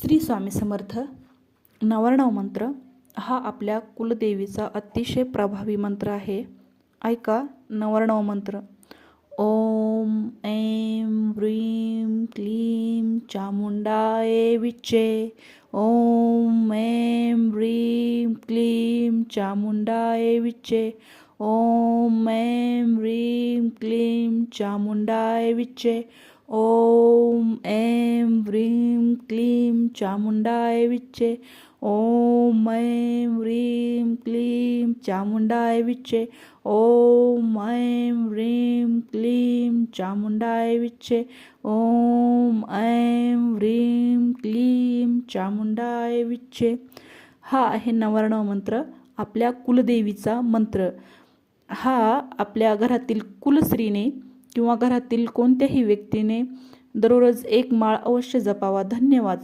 श्री स्वामी समर्थ. नवरनव मंत्र हा आपल्या कुलदेवीचा अतिशय प्रभावी मंत्र आहे. ऐका नवरनव मंत्र. ओम ऐं ह्रीं क्लीं चामुंडाय विच्चे. ओम ऐं ह्रीं क्लीं चामुंडाय विच्चे. ओम ऐं ह्रीं क्लीं चामुंडाय विच्चे. ओम ऐं ह्रीं क्लीं चामुंडाय विच्चे. ओम ऐं ह्रीं क्लीं चामुंडाय विच्चे. ओम ऐं ह्रीं क्लीं चामुंडाय विच्चे. ओम ऐं ह्रीं क्लीं चामुंडाय विच्चे. हा आहे नवरनव मंत्र, आपल्या कुलदेवीचा मंत्र. हा आपल्या घरातील कुलस्त्रीने किंवा घरातील कोणत्याही व्यक्तीने दररोज एक माळ अवश्य जपावा. धन्यवाद.